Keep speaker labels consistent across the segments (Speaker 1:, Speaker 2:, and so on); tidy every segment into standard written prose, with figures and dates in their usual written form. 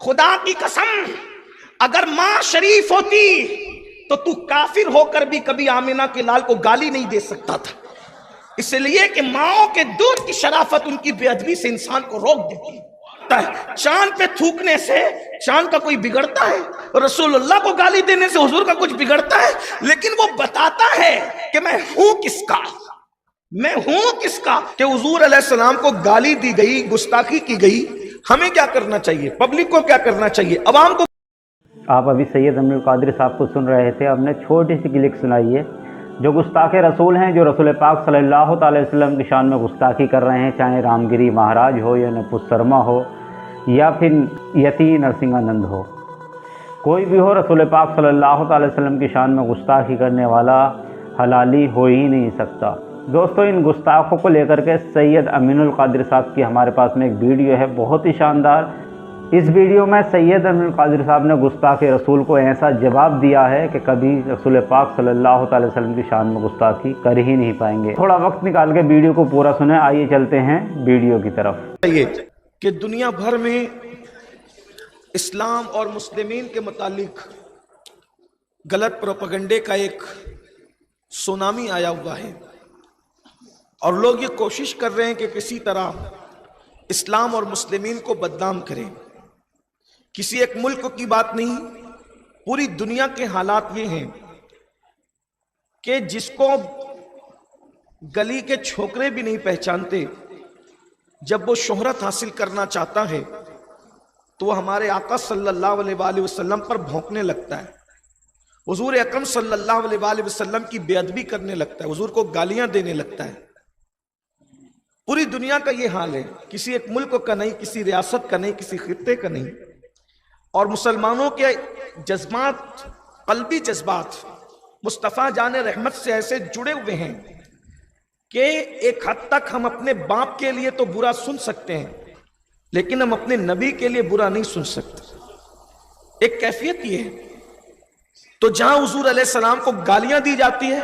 Speaker 1: खुदा की कसम, अगर माँ शरीफ होती तो तू काफिर होकर भी कभी आमिना के लाल को गाली नहीं दे सकता था, इसलिए कि माओ के दूध की शराफत उनकी बेअदबी से इंसान को रोक देती है। चांद पे थूकने से चांद का कोई बिगड़ता है? रसूलुल्लाह को गाली देने से हुजूर का कुछ बिगड़ता है? लेकिन वो बताता है कि मैं हूं किसका, मैं हूं किसका, कि हुजूर अलैहिस्सलाम को गाली दी गई, गुस्ताखी की गई। हमें क्या करना चाहिए? पब्लिक को क्या करना चाहिए? अवाम को।
Speaker 2: आप अभी सैयद अमीनुल कादरी साहब को सुन रहे थे। हमने छोटी सी क्लिक सुनाई है। जो गुस्ताख रसूल हैं, जो रसूल पाक सल्लल्लाहु अलैहि वसल्लम की शान में गुस्ताखी कर रहे हैं, चाहे रामगिरी महाराज हो या नपुंसक शर्मा हो या फिर यति नरसिंहानंद हो, कोई भी हो, रसूल पाक सल्लल्लाहु अलैहि वसल्लम की शान में गुस्ताखी करने वाला हलाली हो ही नहीं सकता। दोस्तों, इन गुस्ताखों को लेकर के सैयद अमीनुल कादरी साहब की हमारे पास में एक वीडियो है, बहुत ही शानदार। इस वीडियो में सैयद अमीनुल कादरी साहब ने गुस्ताख रसूल को ऐसा जवाब दिया है कि कभी रसूल पाक सल्लल्लाहु अलैहि वसल्लम की शान में गुस्ताखी कर ही नहीं पाएंगे। थोड़ा वक्त निकाल के वीडियो को पूरा सुने। आइए चलते हैं वीडियो की तरफ।
Speaker 1: ये कि दुनिया भर में इस्लाम और मुस्लिमीन के मुतालिक गलत प्रोपेगेंडे का एक सुनामी आया हुआ है और लोग ये कोशिश कर रहे हैं कि किसी तरह इस्लाम और मुस्लिमीन को बदनाम करें। किसी एक मुल्क की बात नहीं, पूरी दुनिया के हालात ये हैं कि जिसको गली के छोकरे भी नहीं पहचानते, जब वो शोहरत हासिल करना चाहता है तो वो हमारे आका सल्लल्लाहु अलैहि वसल्लम पर भौंकने लगता है, हुजूर अकरम सल्लल्लाहु अलैहि वसल्लम की बेअदबी करने लगता है, हुजूर को गालियां देने लगता है। पूरी दुनिया का ये हाल है, किसी एक मुल्क का नहीं, किसी रियासत का नहीं, किसी खित्ते का नहीं। और मुसलमानों के जज्बात, कल्बी जज्बात मुस्तफ़ा जान रहमत से ऐसे जुड़े हुए हैं कि एक हद तक हम अपने बाप के लिए तो बुरा सुन सकते हैं, लेकिन हम अपने नबी के लिए बुरा नहीं सुन सकते। एक कैफियत ये है। तो जहां हुजूर अलैहिस्सलाम को गालियां दी जाती है,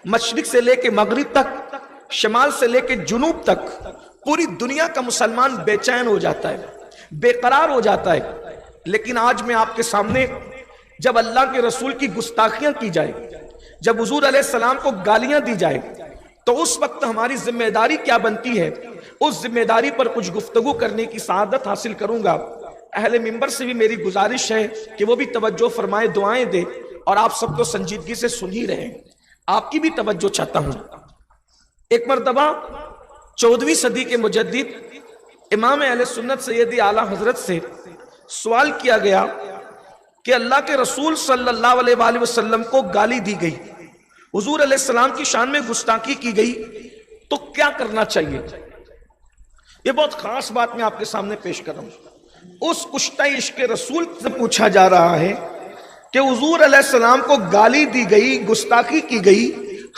Speaker 1: मशरिक से लेके मगरिब तक, शमाल से लेके जुनूब तक, पूरी दुनिया का मुसलमान बेचैन हो जाता है, बेकरार हो जाता है। लेकिन आज मैं आपके सामने, जब अल्लाह के रसूल की गुस्ताखियां की जाए, जब हुजूर अलैहिस्सलाम को गालियां दी जाए, तो उस वक्त हमारी जिम्मेदारी क्या बनती है, उस जिम्मेदारी पर कुछ गुफ्तगू करने की सआदत हासिल करूंगा। अहले मिंबर से भी मेरी गुजारिश है कि वो भी तवज्जो फरमाए, दुआएं दे, और आप सब तो संजीदगी से सुन ही रहे हैं, आपकी भी तवज्जो चाहता हूं। एक मरतबा 14वीं सदी के मुजद्दिद इमाम अहले सुन्नत सैयदी आला हजरत से सवाल किया गया कि अल्लाह के रसूल सल्लल्लाहु अलैहि वसल्लम को गाली दी गई, हुजूर अलैहिस्सलाम की शान में गुस्ताखी की गई, तो क्या करना चाहिए। ये बहुत खास बात मैं आपके सामने पेश कर रहा हूं। उस कुश्ता इश्क रसूल से पूछा जा रहा है कि हुजूर अलैहिस्सलाम को गाली दी गई, गुस्ताखी की गई,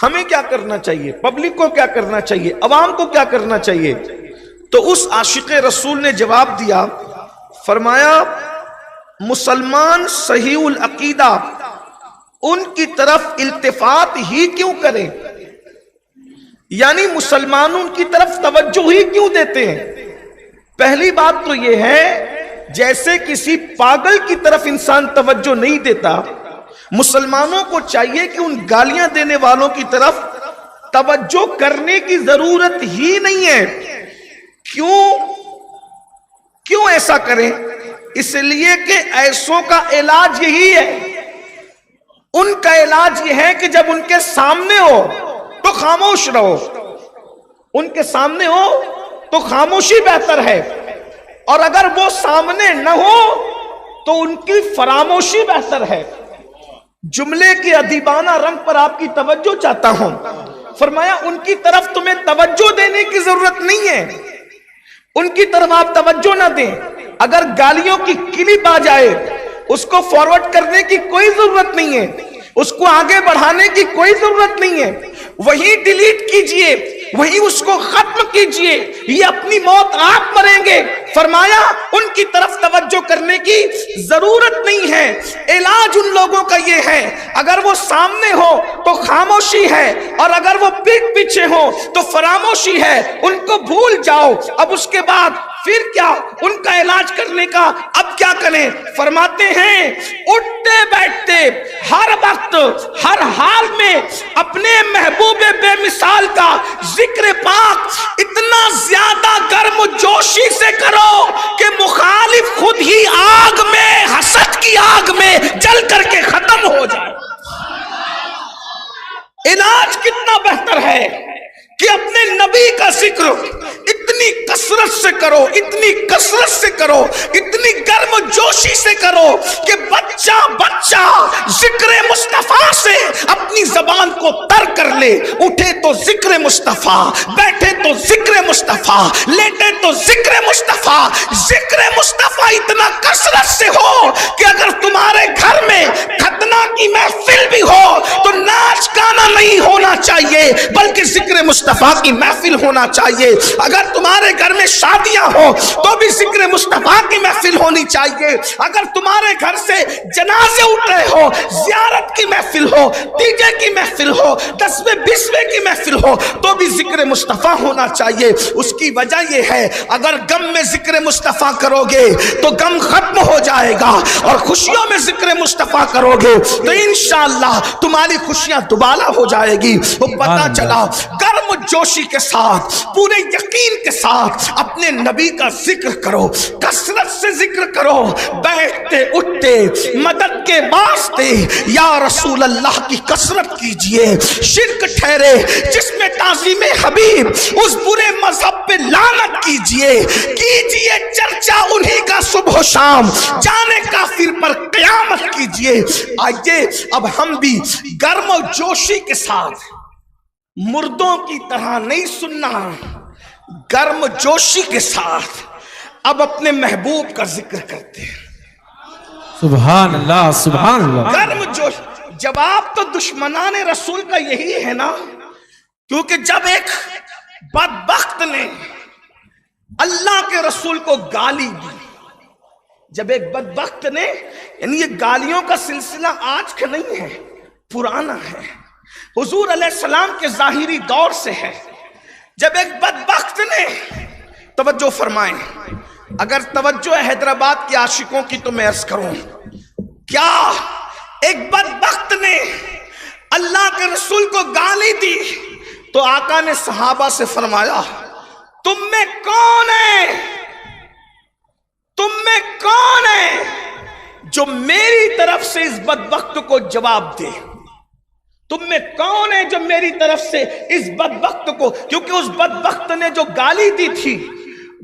Speaker 1: हमें क्या करना चाहिए, पब्लिक को क्या करना चाहिए, अवाम को क्या करना चाहिए। तो उस आशिक रसूल ने जवाब दिया, फरमाया, मुसलमान सहीउल अकीदा उनकी तरफ इल्तिफात ही क्यों करें, यानी मुसलमान उनकी तरफ तवज्जो ही क्यों देते हैं। पहली बात तो यह है, जैसे किसी पागल की तरफ इंसान तवज्जो नहीं देता, मुसलमानों को चाहिए कि उन गालियां देने वालों की तरफ तवज्जो करने की जरूरत ही नहीं है। क्यों ऐसा करें? इसलिए कि ऐसों का इलाज यही है, उनका इलाज यह है कि जब उनके सामने हो तो खामोश रहो, उनके सामने हो तो खामोशी बेहतर है, और अगर वो सामने न हो तो उनकी फरामोशी बेहतर है। जुमले के अदीबाना रंग पर आपकी तवज्जो चाहता हूं। फरमाया, उनकी तरफ तुम्हें तवज्जो देने की जरूरत नहीं है, उनकी तरफ आप तवज्जो ना दें। अगर गालियों की क्लिप आ जाए, उसको फॉरवर्ड करने की कोई जरूरत नहीं है, उसको आगे बढ़ाने की कोई जरूरत नहीं है, वही डिलीट कीजिए, वही उसको खत्म कीजिए, ये अपनी मौत आप मरेंगे। फरमाया, उनकी तरफ तवज्जो करने की जरूरत नहीं है। इलाज उन लोगों का ये है, अगर वो सामने हो तो खामोशी है, और अगर वो पीठ पीछे हो तो फरामोशी है। उनको भूल जाओ, अब उसके बाद پھر کیا ان کا علاج کرنے کا اب کیا کریں؟ فرماتے ہیں اٹھتے بیٹھتے ہر وقت ہر حال میں اپنے محبوب بے مثال کا ذکر پاک اتنا زیادہ گرم جوشی سے کرو کہ مخالف خود ہی آگ میں، حسد کی آگ میں جل کر کے ختم ہو جائے۔ علاج کتنا بہتر ہے کہ اپنے نبی کا ذکر اتنی کثرت سے کرو، اتنی کثرت سے کرو، اتنی گرم جوشی سے کرو کہ بچہ بچہ ذکر مصطفیٰ سے اپنی زبان کو تر کر لے۔ اٹھے تو ذکر مصطفیٰ، بیٹھے تو ذکر مصطفیٰ، لیٹے تو ذکر مصطفیٰ۔ ذکر مصطفیٰ اتنا کثرت سے ہو کہ اگر تمہارے گھر میں ختنہ کی محفل بھی ہو تو ناچ گانا نہیں ہونا چاہیے بلکہ ذکر مصطفیٰ کی محفل ہونا چاہیے۔ اگر تمہارے گھر میں شادیاں ہو تو بھی ذکر مصطفیٰ کی محفل ہونی چاہیے۔ اگر تمہارے گھر سے جنازے اٹھ رہے ہو، زیارت کی محفل ہو، تیجے کی محفل ہو، 10ویں 20ویں کی محفل ہو تو بھی ذکر مصطفیٰ ہونا چاہیے۔ اس کی وجہ یہ ہے اگر غم میں ذکر مصطفیٰ کرو گے تو غم ختم ہو جائے گا، اور خوشیوں میں ذکر مصطفیٰ کرو گے تو انشاءاللہ تمہاری خوشیاں دوبالا ہو جائے گی۔ وہ پتہ چلا گرم جوشی کے ساتھ، پورے یقین کے ساتھ اپنے نبی کا ذکر کرو، کثرت سے ذکر کرو، بیٹھتے اٹھتے مدد کے واسطے یا رسول اللہ کی کثرت کیجئے۔ شرک ٹھہرے جس میں تعظیم حبیب، اس برے مذہب پہ لعنت کیجئے چرچا انہی کا صبح و شام، جانے کافر پر قیامت کیجئے۔ آئیے اب ہم بھی گرم و جوشی کے ساتھ، مردوں کی طرح نہیں سننا، گرم جوشی کے ساتھ اب اپنے محبوب کا ذکر کرتے ہیں۔
Speaker 3: سبحان اللہ، سبحان اللہ۔
Speaker 1: گرم جوش، جواب تو دشمنان رسول کا یہی ہے نا، کیونکہ جب ایک بدبخت نے اللہ کے رسول کو گالی دی، جب ایک بدبخت نے، یعنی یہ گالیوں کا سلسلہ آج کا نہیں ہے، پرانا ہے، حضور علیہ السلام کے ظاہری دور سے ہے۔ جب ایک بدبخت نے، توجہ فرمائیں، اگر توجہ ہے حیدرآباد کے عاشقوں کی تو میں عرض کروں، کیا ایک بدبخت نے اللہ کے رسول کو گالی دی تو آقا نے صحابہ سے فرمایا تم میں کون ہے، تم میں کون ہے جو میری طرف سے اس بدبخت کو جواب دے؟ تم میں کون ہے جو میری طرف سے اس بدبخت کو، کیونکہ اس بدبخت نے جو گالی دی تھی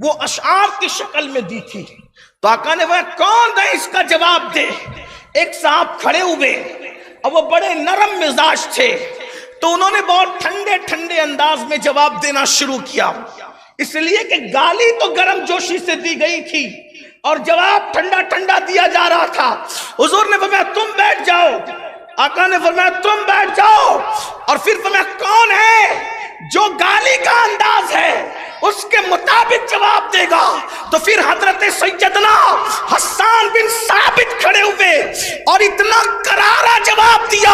Speaker 1: وہ اشعار کی شکل میں دی تھی، تو آقا نے وہ کون ہے اس کا جواب دے؟ ایک صاحب کھڑے ہوئے اور وہ بڑے نرم مزاج تھے، تو انہوں نے بہت ٹھنڈے ٹھنڈے انداز میں جواب دینا شروع کیا، اس لیے کہ گالی تو گرم جوشی سے دی گئی تھی اور جواب ٹھنڈا ٹھنڈا دیا جا رہا تھا۔ حضور نے فرمایا تم بیٹھ جاؤ، آقا نے فرمایا تم بیٹھ جاؤ، اور پھر فرمایا کون ہے جو گالی کا انداز ہے اس کے مطابق جواب دے گا؟ تو پھر حضرت سیدنا حسان بن ثابت کھڑے ہوئے اور اتنا کرارا جواب دیا،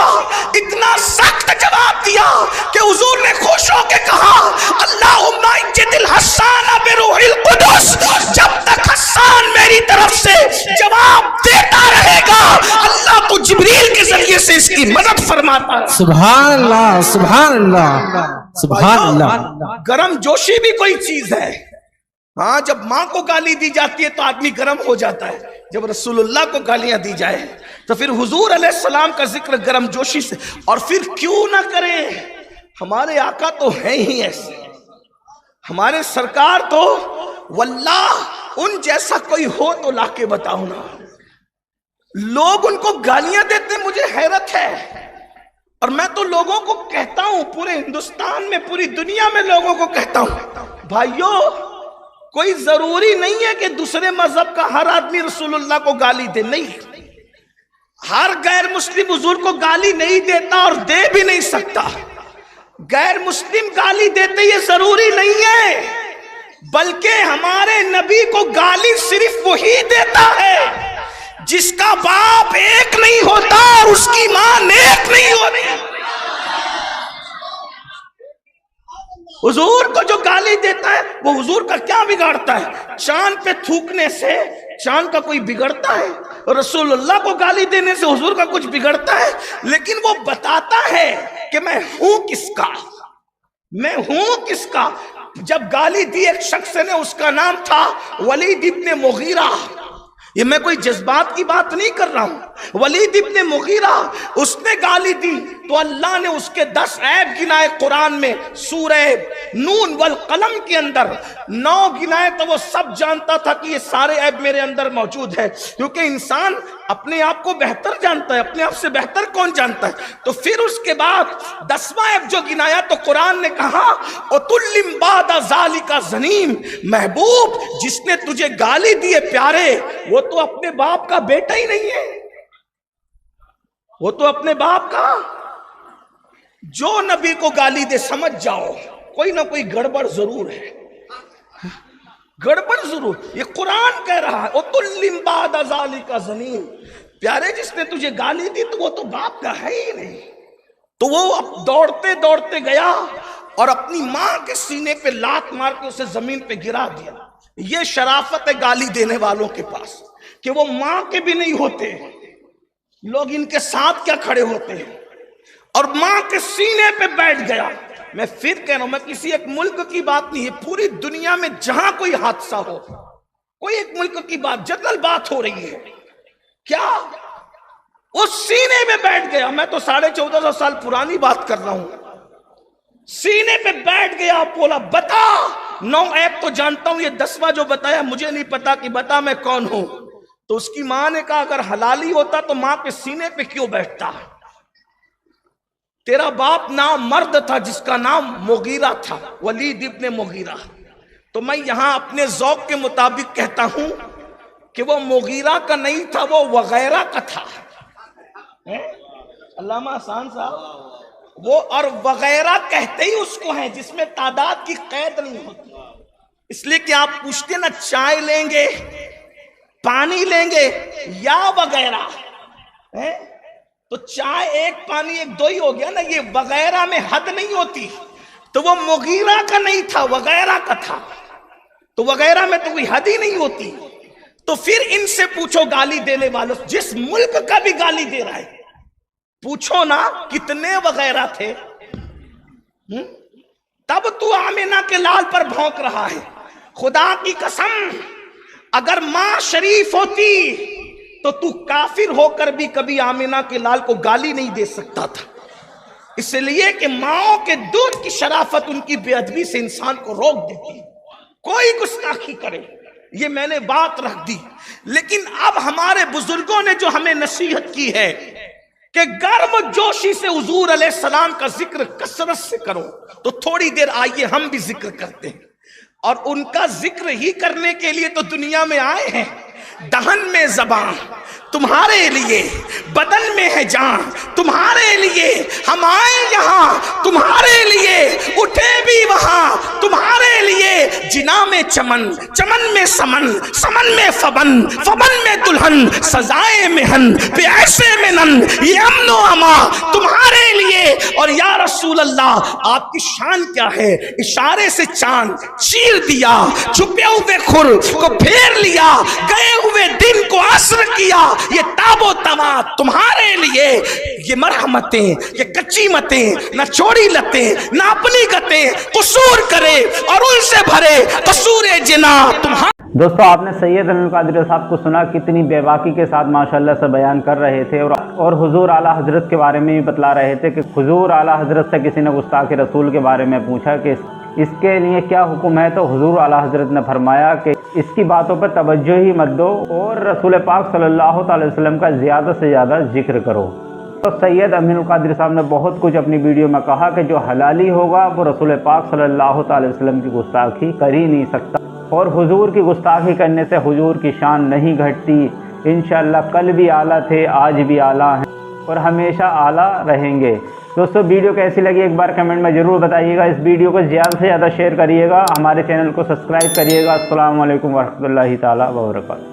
Speaker 1: اتنا سخت جواب دیا کہ حضور نے خوش ہو کے کہا اللہم اجد الحسان بروح القدس، جب تک حسان میری طرف سے جواب دیتا رہے گا اللہ تو جبریل کے ذریعے سے اس کی مدد فرماتا ہے۔
Speaker 3: سبحان اللہ، سبحان اللہ، سبحان اللہ۔
Speaker 1: گرم جوشی بھی کوئی چیز ہے، ہاں جب ماں کو گالی دی جاتی ہے تو آدمی گرم ہو جاتا ہے، جب رسول اللہ کو گالیاں دی جائے تو پھر حضور علیہ السلام کا ذکر گرم جوشی سے، اور پھر کیوں نہ کریں؟ ہمارے آقا تو ہیں ہی ایسے، ہمارے سرکار تو واللہ ان جیسا کوئی ہو تو لا کے بتاؤ نا۔ لوگ ان کو گالیاں دیتے، مجھے حیرت ہے، اور میں تو لوگوں کو کہتا ہوں، پورے ہندوستان میں، پوری دنیا میں لوگوں کو کہتا ہوں بھائیو، کوئی ضروری نہیں ہے کہ دوسرے مذہب کا ہر آدمی رسول اللہ کو گالی دے، نہیں، ہر غیر مسلم حضور کو گالی نہیں دیتا اور دے بھی نہیں سکتا، غیر مسلم گالی دیتے یہ ضروری نہیں ہے، بلکہ ہمارے نبی کو گالی صرف وہی دیتا ہے جس کا باپ ایک نہیں ہوتا اور اس کی ماں نیک نہیں ہوتی۔ हुजूर को जो गाली देता है वो हुजूर का क्या बिगाड़ता है? चांद पे थूकने से चांद का कोई बिगड़ता है? रसूलुल्लाह को गाली देने से हुजूर का कुछ बिगड़ता है? लेकिन वो बताता है कि मैं हूं किसका, मैं हूं किसका। जब गाली दी एक शख्स ने, उसका नाम था वलीद इब्न मुगीरा। ये मैं कोई जज्बात की बात नहीं कर रहा हूं। वलीद इब्न मुगीरा, उसने गाली दी तो अल्लाह ने उसके 10 ऐब गिनाए कुरान में। सूरह नून वल कलम के अंदर 9 गिनाए, तो वो सब जानता था कि ये सारे ऐब मेरे अंदर मौजूद है, क्योंकि इंसान अपने आप को बेहतर जानता है, अपने आप से बेहतर कौन जानता है। तो फिर उसके बाद 10वां ऐब जो गिनाया तो कुरान ने कहा उतुल्लिम बादा ज़ालिका ज़नीम, महबूब जिसने तुझे गाली दी है प्यारे, वो तो अपने बाप का बेटा ही नहीं है, वो तो अपने बाप का। जो नबी को गाली दे समझ जाओ कोई ना कोई गड़बड़ जरूर है, गड़बड़ जरूर। ये कुरान कह रहा है उतुल्लिम बादा ज़ालिका ज़नीम, प्यारे जिसने तुझे गाली दी तो वो तो बाप का है ही नहीं। तो वो अब दौड़ते दौड़ते गया और अपनी मां के सीने पे लात मार के उसे जमीन पे गिरा दिया। ये शराफत है गाली देने वालों के पास कि वो मां के भी नहीं होते, लोग इनके साथ क्या खड़े होते हैं, और मां के सीने पे बैठ गया। मैं फिर कह रहा हूं, मैं किसी एक मुल्क की बात नहीं है, पूरी दुनिया में जहां कोई हादसा हो, कोई एक मुल्क की बात, जनरल बात हो रही है, क्या वो सीने में बैठ गया। मैं तो 1450 साल पुरानी बात कर रहा हूं। सीने पे बैठ गया, बोला बता 9 ऐब तो जानता हूं, ये 10वां जो बताया मुझे नहीं पता कि बता मैं कौन हूं। तो उसकी मां ने कहा अगर हलाली होता तो मां के सीने पे क्यों बैठता? तेरा बाप नाम मर्द था जिसका नाम मुगीरा था, वलीद इब्न मुगीरा। तो मैं यहां अपने जौक के मुताबिक कहता हूं कि वो मुगीरा का नहीं था, वो वगैरह का था। अल्लामा आसान साहब, वो और वगैरह कहते ही उसको है जिसमें तादाद की कैद नहीं होती। इसलिए कि आप पूछते ना चाय लेंगे, पानी लेंगे या वगैरह है, तो चाय एक पानी एक दो ही हो गया ना, ये वगैरह में हद नहीं होती। तो वो मुगीरा का नहीं था, वगैरह का था, तो वगैरह में तो कोई हद ही नहीं होती। तो फिर इनसे पूछो गाली देने वालों, जिस मुल्क का भी गाली दे रहा है, पूछो ना कितने वगैरह थे। तब तू आमिना के लाल पर भौंक रहा है। खुदा की कसम, अगर मां शरीफ होती तो तू काफिर होकर भी कभी आमिना के लाल को गाली नहीं दे सकता था। इसलिए कि माओ के दूध की शराफत उनकी बेअदबी से इंसान को रोक देती, कोई गुस्ताखी करे, ये मैंने बात रख दी। लेकिन अब हमारे बुजुर्गों ने जो हमें नसीहत की है कि गर्म जोशी से हुजूर अलैहिस्सलाम का जिक्र कसरत से करो, तो थोड़ी देर आइए हम भी जिक्र करते हैं। और उनका जिक्र ही करने के लिए तो दुनिया में आए हैं। दहन में ज़बान तुम्हारे लिए, बदन में है जान तुम्हारे लिए, हम आए यहाँ तुम्हारे लिए, उठे भी वहाँ तुम्हारे लिए। जिना में चमन, चमन में समन, समन में फबन, फबन में दुल्हन, सजाए मेहन पे ऐसे में नन, ये अमनो अमा तुम्हारे लिए। और या रसूल अल्लाह आपकी शान क्या है? इशारे से चांद चीर दिया, छुपे हुए खुर को फेर लिया, गए हुए दिन को असर किया, ये ताबो तमा तुम्हारे लिए। ये मरहमतें, ये कच्ची मतें, ना चोरी लतें, ना अपनी गतें, कसूर करे और उनसे भरे कसूर जिना तुम्हारे।
Speaker 2: दोस्तों, आपने सैयद अमीनुल कादरी साहब को सुना, कितनी बेबाकी के साथ माशाल्लाह से बयान कर रहे थे और हुजूर आला हजरत के बारे में भी बतला रहे थे कि हुजूर आला हजरत से किसी ने गुस्ताखी रसूल के बारे में पूछा कि इसके लिए क्या हुक्म है, तो हुजूर आला हजरत ने फरमाया कि इसकी बातों पर तवज्जो ही मत दो और रसूल पाक सल्लल्लाहु अलैहि वसल्लम का ज़्यादा से ज़्यादा जिक्र करो। तो सैयद अमीनुल कादरी साहब ने बहुत कुछ अपनी वीडियो में कहा कि जो हलाली होगा वो रसूल पाक सल्लल्लाहु अलैहि वसल्लम की गुस्ताखी कर ही नहीं सकता, और हुजूर की गुस्ताखी करने से हुजूर की शान नहीं घटती। इंशाअल्लाह कल भी आला थे, आज भी आला हैं और हमेशा आला रहेंगे। दोस्तों, वीडियो कैसी लगी एक बार कमेंट में ज़रूर बताइएगा। इस वीडियो को ज़्यादा से ज़्यादा शेयर करिएगा, हमारे चैनल को सब्सक्राइब करिएगा। अस्सलामु अलैकुम वरहमतुल्लाहि ताला व बरकातहू।